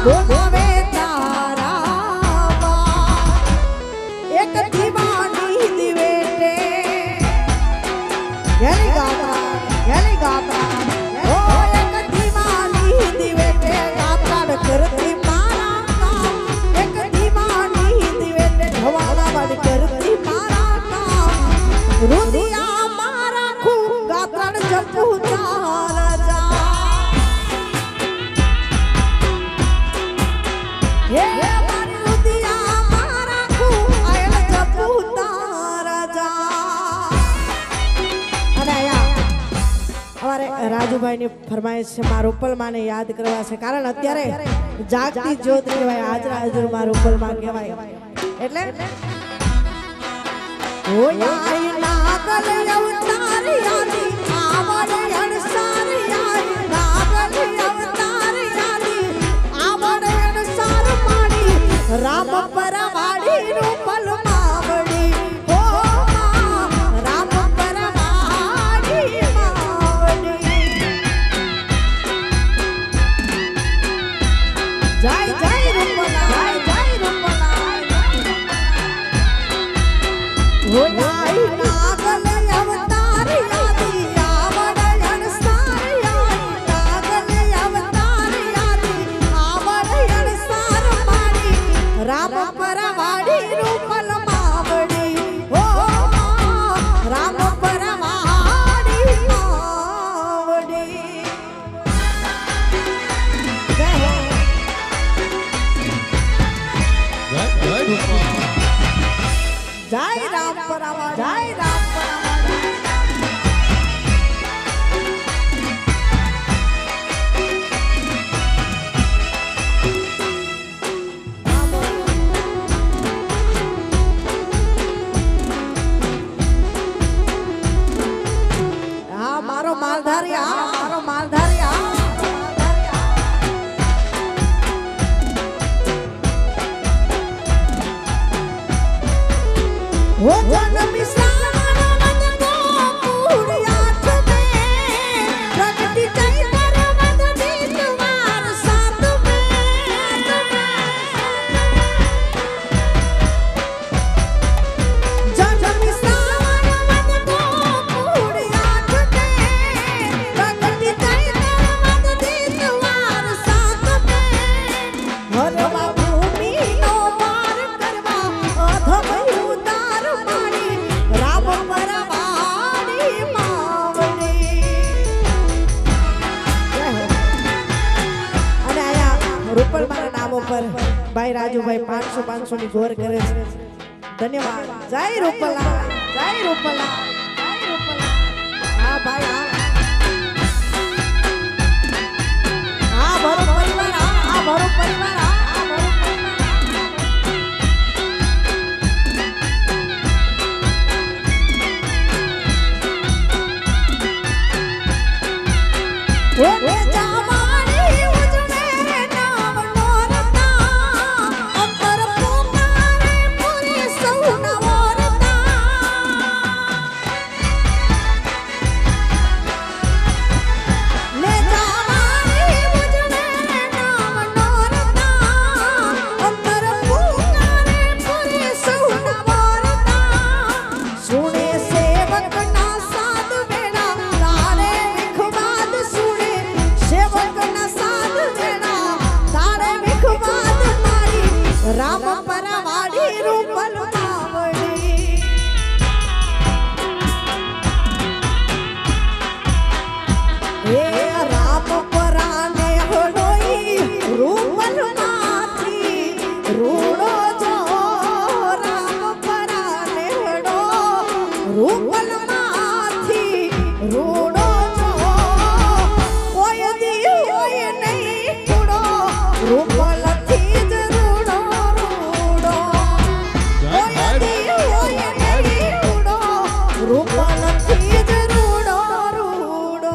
બોલાવે તારા એક દીવાની દિવેટે ઘેરી ગાતા ઓ એક દીવાની દિવેટે ગાતા કરતી મારા એક દીવાની દિવેટે ઢવાલા વાળી કરતી મારા રુદિયા મારા ખૂ ગાતા જપુ તારા જા હે મારી રુદિયા મારા ખૂ આયલ જપુ તારા જા અને અમારે રાજુભાઈની ફરમાઈશ છે મારા રૂપલમાને યાદ કરવા છે કારણ અત્યારે જાગતી જ્યોત કહેવાય હાજરા હજુર મારા રૂપલમાં કહેવાય એટલે ઓય નાગલ અવતાર યાદી આવડે અણસાર યાદી નાગલ અવતાર યાદી આવડે અણસાર માડી રામ પરવાડી રૂપલ માવડી ઓ રામ પરવાડી માવડી જય જય રૂપલા જય રૂપલા ઓલાઈ નાગલ અવતાર યાદી આવડે અણસાર યાદી નાગલ અવતાર યાદી આવડે અણસાર માડી રામ પરવાડી રૂપલ માવડી ઓ રામ પરવાડી માવડી જય હો જય રામ પરવા જય રામ પરવા હા મારો માલધારી હા મારો માલધારી હા वो जन्म सावन मद गोपुरियाठ में प्रगति जय कर मद दीतवार साथ में जन्म सावन मद गोपुरियाठ में प्रगति जय कर मद दीतवार साथ में हरवा भूमि नो पार करवा अधम उतार माड़ी राम परवाड़ी मावड़ी અને આયા રૂપલ મારા નામ ઉપર ભાઈ રાજુભાઈ 500 ની ગોર કરે છે ધન્યવાદ જય રૂપલા જય રૂપલા જય રૂપલા હા ભાઈ હા ભરો પરિવાર હા ભરો પરિવાર હા ભરો પરિવાર ઓ જામાણી ઉજવે નામ નોરતા અંતર પુકારે પૂરી સૌના વરતા લે જામાણી ઉજવે નામ નોરતા અંતર પુકારે પૂરી સૌના વરતા સુણે સેવકના સાધ બેડા તારે વિખવાદ સુણે સેવકના સાધ બેડા તારે વિખવાદ મારી રામ પરવાડી રૂપલ માવડી હે રામ પરાને હોડોઈ રૂપલ નાથી રૂડો જો રામ પરાને હોડો રૂપલ માથી રૂડો જો કોઈ દી હોય નહીં કુડો રૂપલ થી જ રૂડો રૂડો કોઈ દી હોય નહીં કુડો રૂપલ થી જ રૂડો રૂડો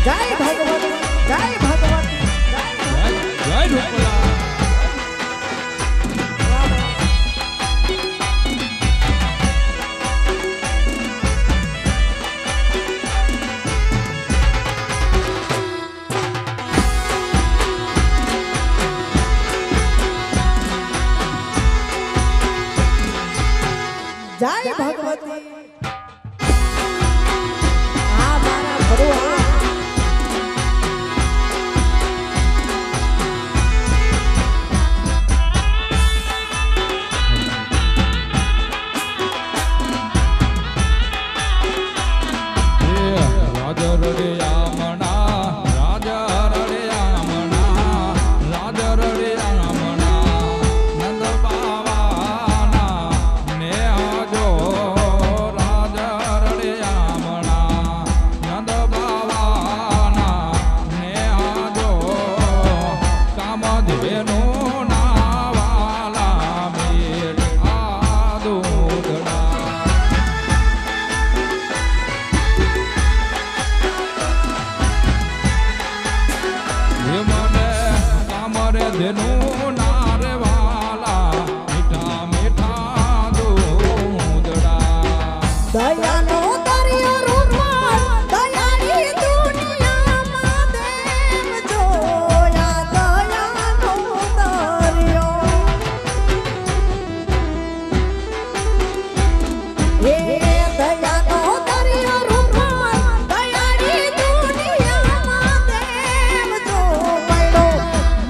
જય ભગવત જય ભગવત જય રૂપલા જેનું નાર વાલા મીઠા મીઠા દૂધડા દયાનો દરિયો રૂપવાન દયાળી દુનિયામાં દેવ જોયા દયાનો દરિયો હે દયાનો દરિયો રૂપવાન દયાળી દુનિયામાં દેવ જો પડ્યો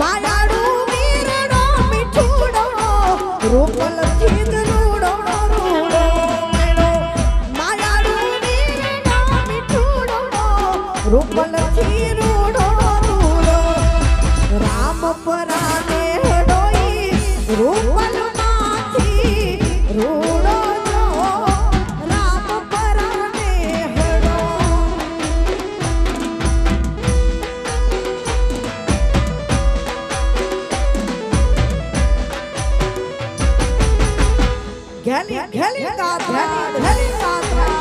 માયાળુ વીરડો મીઠુડો રૂપલ ખીજરૂડો રૂડો રૂપલ ખીરુડો રૂડો રામ પરાને હડોઈ રૂપલ માંથી રૂડો જો રામ પરાને હડો ઘેલી ઘેલી ગાથા ઘેલી ગાથા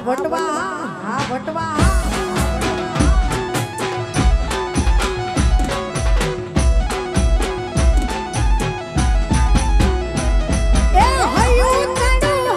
વટવા હા વટવા એ હયું ચડું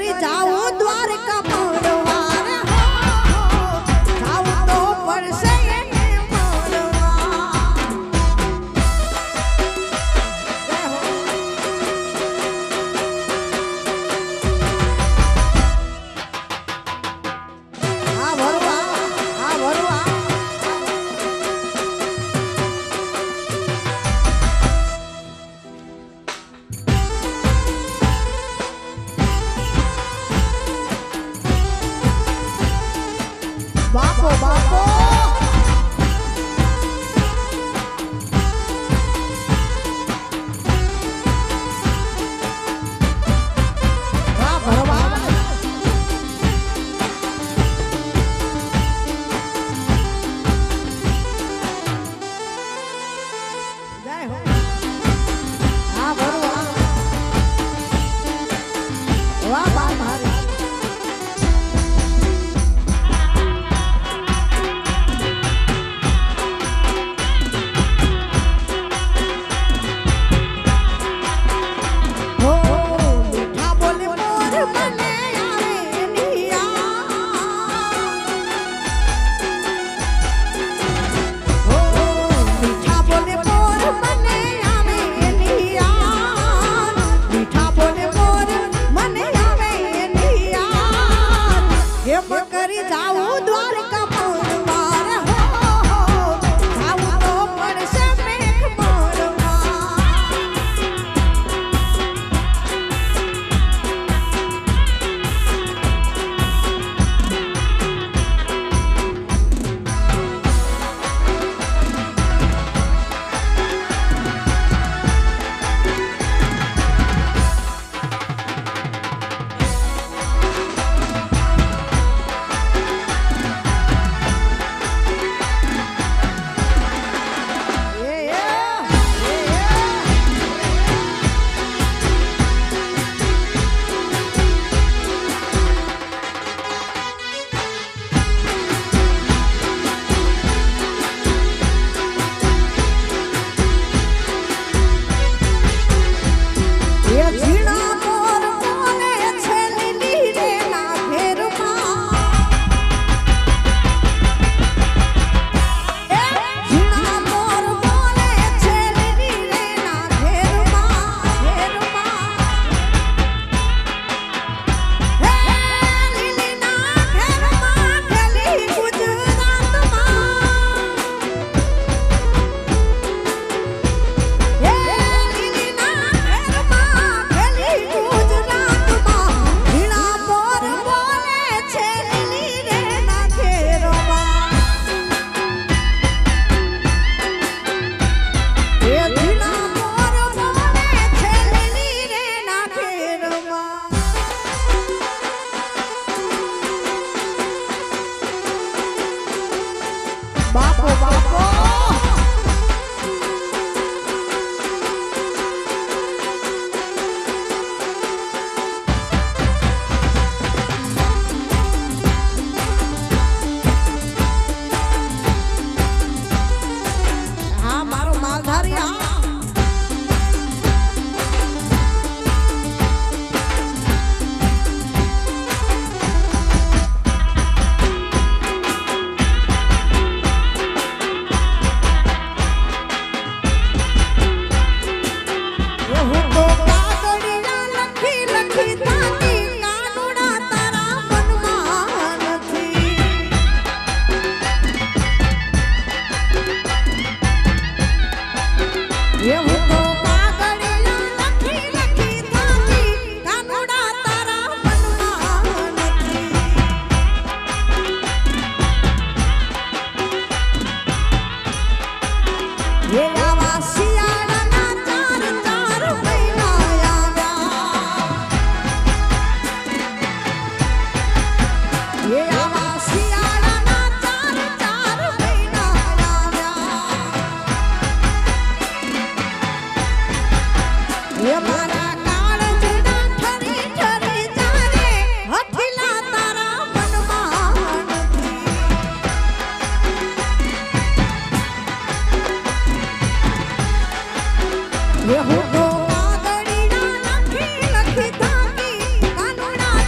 કરી જાઉં દ્વારકા મળવા રે હો, જાઉં તો પડશે એને મળવા. જય હો. આ વરવા, આ વરવા. બાપો બાપો વાહ ભરવા. જય હો. હા ભરવા. વાહ બા મારી. હો મીઠા બોલે મોર મને આવે નિયા. હો મીઠા બોલે મોર મને આવે નિયા. મીઠા બોલે મોર મને આવે નિયા. એમ કરી જાઉં દ્વારકા મળવા રે હો, જાઉં તો પડશે મેઘ મળવા. એ ઝીણા મોર બોલે છે લીલી રે ના ઘેરમાં. એ ઝીણા મોર બોલે છે લીલી રે ના ઘેરમાં, ઘેરમાં. હે લીલી ના ઘેરમાં ખેલી ગુજરાતમાં. હે લીલી ના ઘેરમાં ખેલી ગુજરાતમાં. ઝીણા મોર બોલે છે લીલી રે ના ઘેરમાં. એ ઝીણા મોર બોલે છે લીલી રે ના ઘેરમાં. બાપો બાપો હા મારો માલધારી હા. હું તો કાગળિયા લખી લખી થાકી, કાનુડા તારા મનમાં નથી. હું તો કાગળિયા લખી લખી થાકી, કાનુડા તારા મનમાં નથી. એ આવા શિયાળાના ચાર ચાર મહિના આવ્યા. એ આવા શિયાળાના ચાર ચાર મહિના આવ્યા. એ મારા કાળજના ઠરી ઠરી જાને, હઠીલા તારા મનમાં નથી. હું તો કાગળિયા લખી લખી થાકી, કાનુડા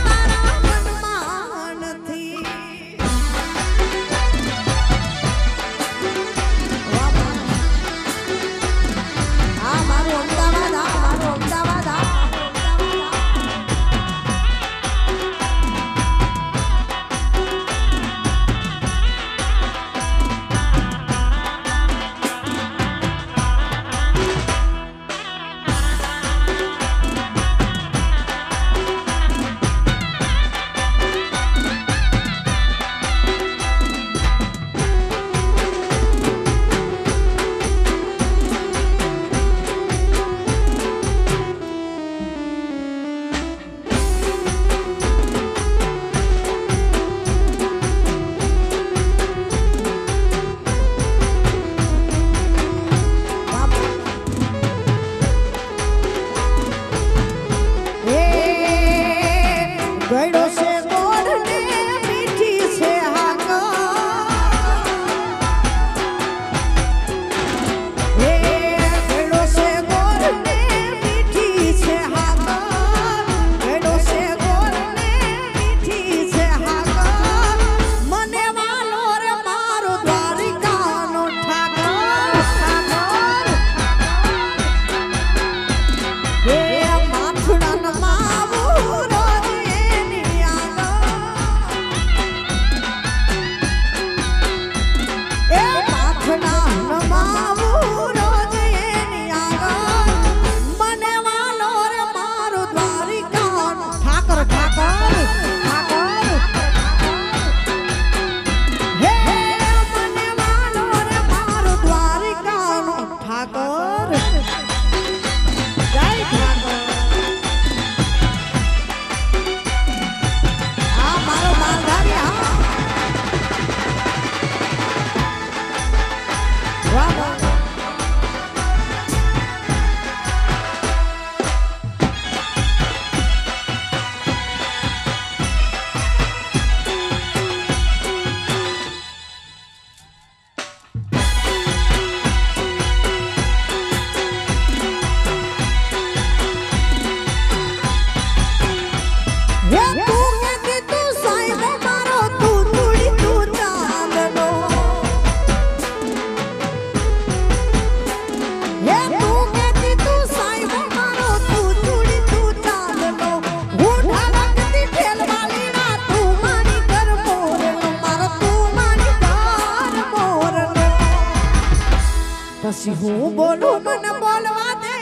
પછી હું બોલું મને બોલવા દે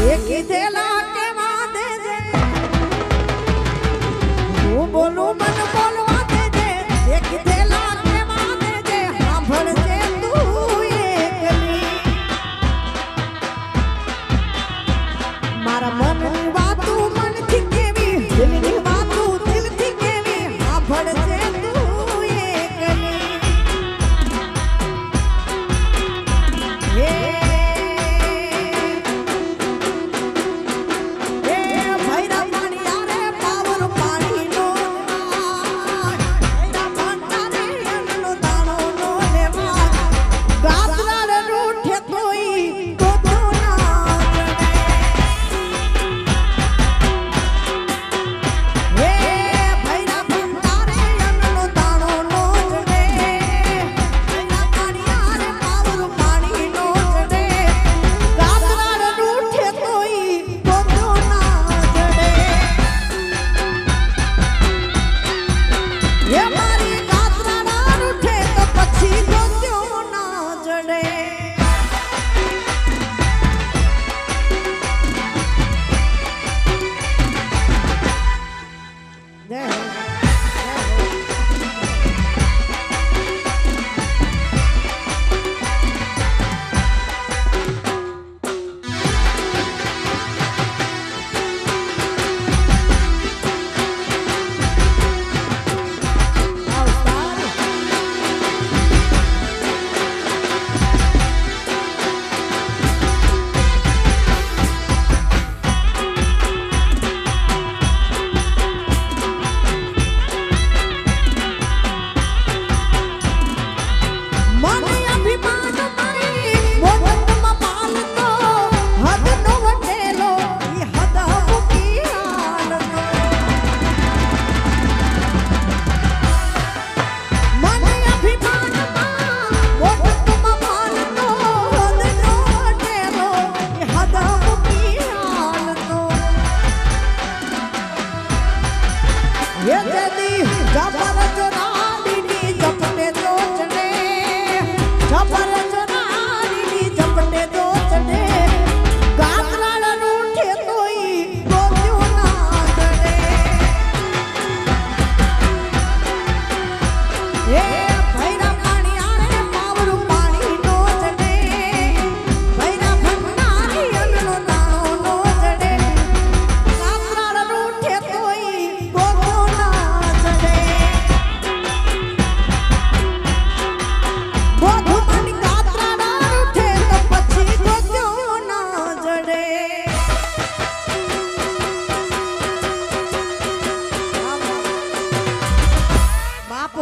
એ કીધેલા કેવા દે હું બોલું મને બોલવા દે એ કીધેલા કેવા દે સાંભળજે તું એકલી મારા મનની વાતું મનથી કેવી દિલની વાતું દિલથી કેવી સાંભળજે તું એકલી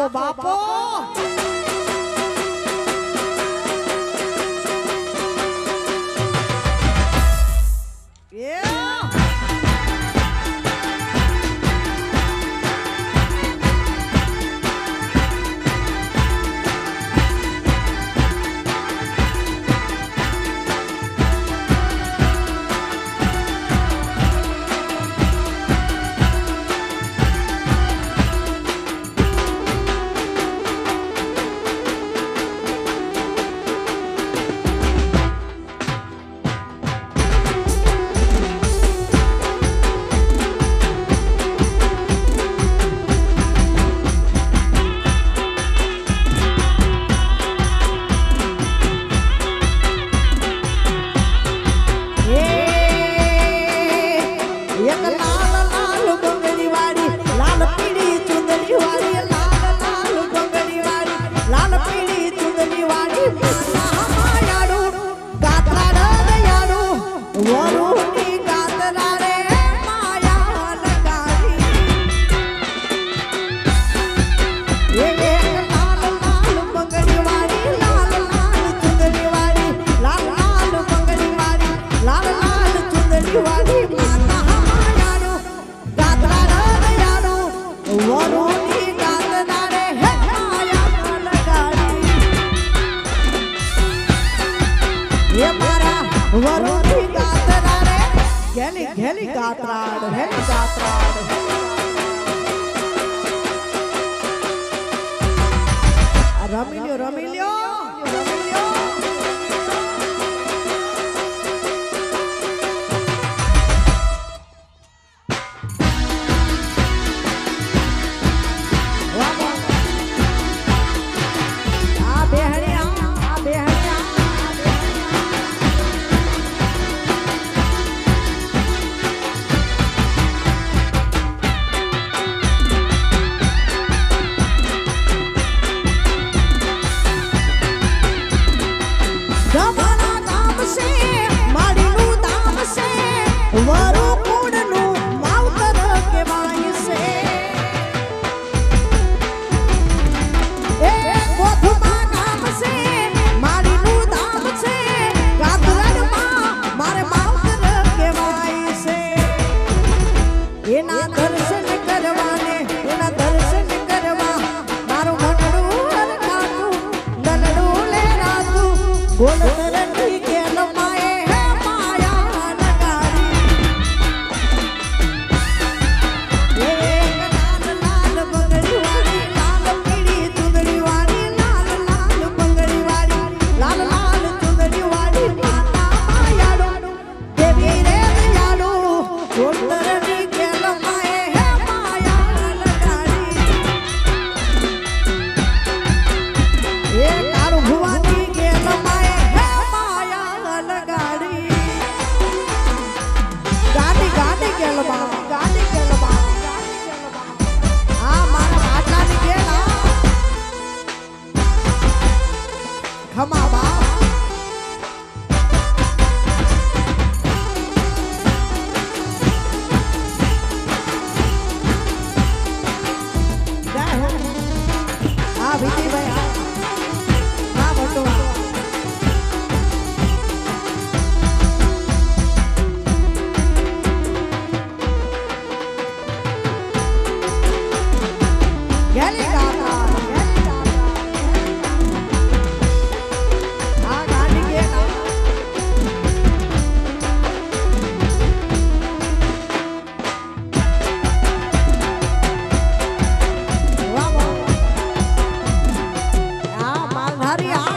બાપો હેલી ગાત્રાડ રમી લ્યો ગોલ તરતી કેલ માએ હે માયા લગાડી એક લાલ લાલ બંગડી વાળી લાલ પીળી ચુંદડી વાળી લાલ લાલ બંગડી વાળી લાલ લાલ ચુંદડી વાળી માતા માયાડો દેવી રે દયાળો ગોલ તરતી કેલ માએ હે માયા લગાડી એ કાળુ ભુવાની કેલ માએ હે માયા લગાડી ગાડી ગાડી કેલ બા ગાડી કેલ બા આ મારા આટલાની કેલ ખમા બા આ વિજયભાઈ હા બટુઆ ગેલી ગાતા આ ગાડી કેલા વાહ વાહ આ માલધારી આ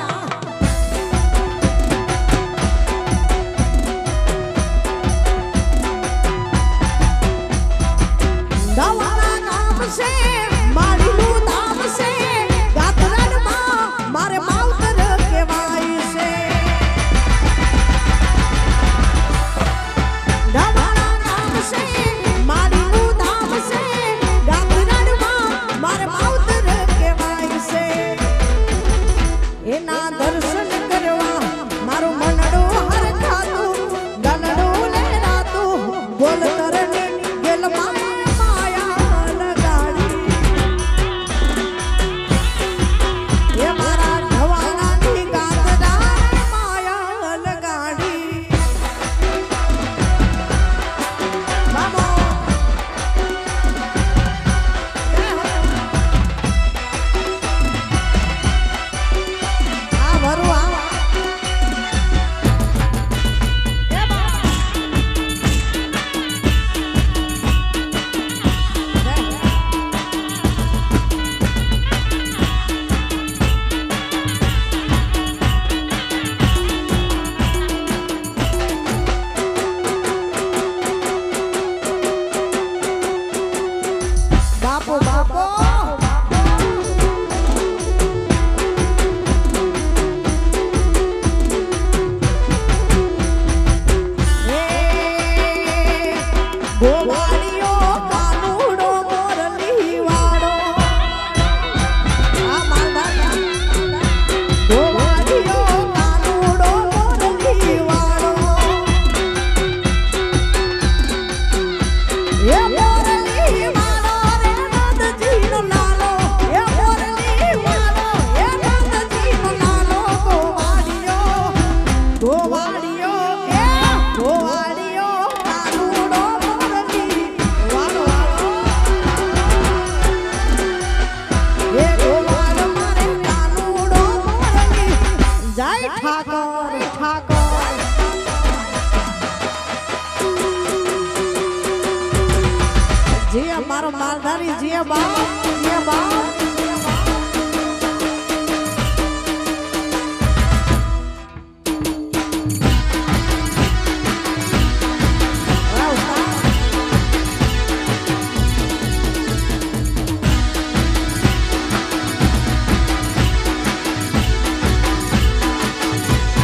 દવાના નામ છે માળીનું ધામ છે ગાતરણમાં મારે માવતર કહેવાય છે દવાના નામ છે માળીનું ધામ છે ગાતરણમાં મારે માવતર કહેવાય છે એના દર્શન કરવા મારું મનડું હરખાતું ગલડું લહેરાતું બોલ તરને ગેલ માયા લગાડી એ મારા ઢવાણાની ગાતડાને માયા લગાડી બાબો આ ભરું આ એ બા બાપો બાપો એ ગોવાળિયો કાનુડો મોરલી વાળો આ માલધારી ગોવાળિયો કાનુડો મોરલી વાળો એ મોરલી વાળો રે નંદજીનો લાલો એ મોરલી વાળો એ નંદજીનો લાલો ગોવાળિયો એ ગોવાળિયો કાનુડો મોરલી વાળો એ ગોવાળ મારે કાનુડો મોરલી જય ઠાકોર ઠાકોર જી મારો માલધારી જી બા જી બા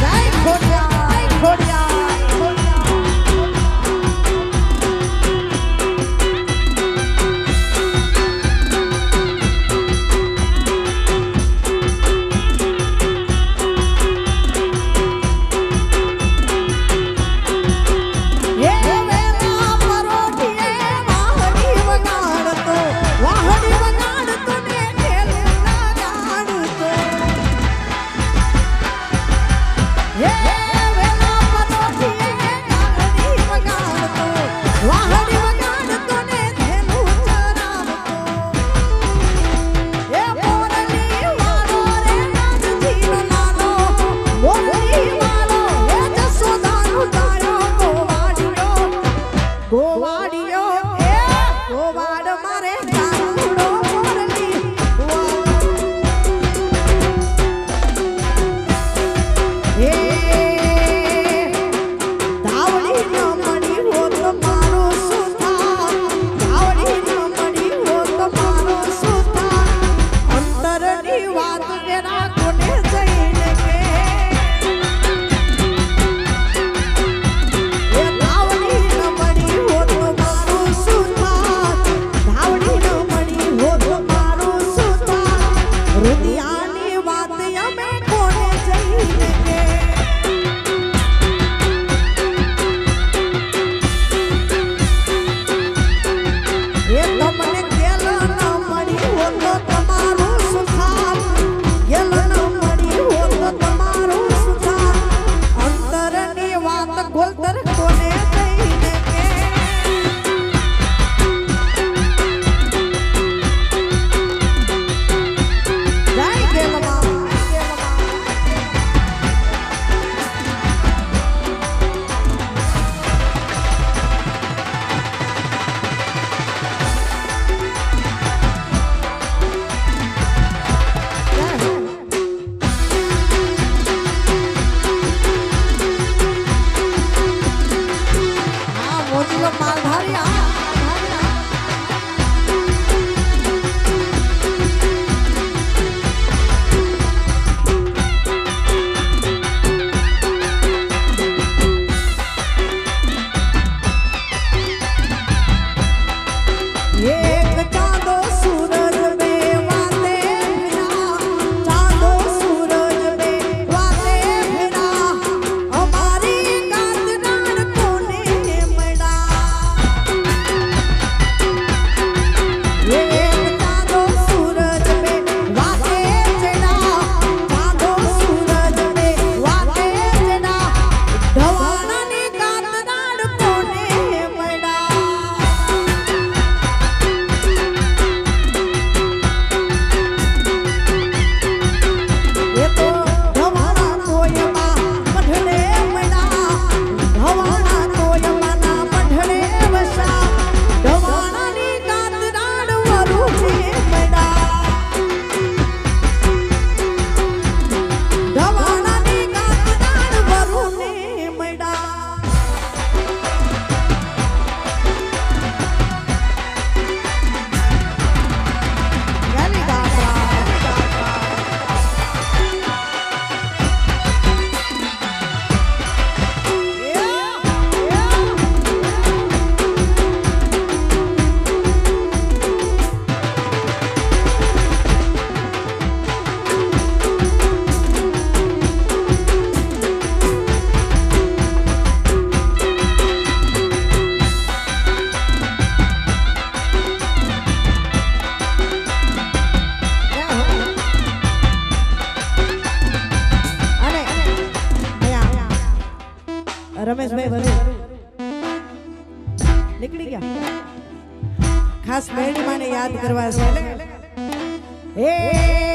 જય ખોડિયાર ખોડિયાર ખોડિયાર રમેશભાઈ ભરૂચ નીકળી ગયા ખાસ મેળી માને યાદ કરવા છે હે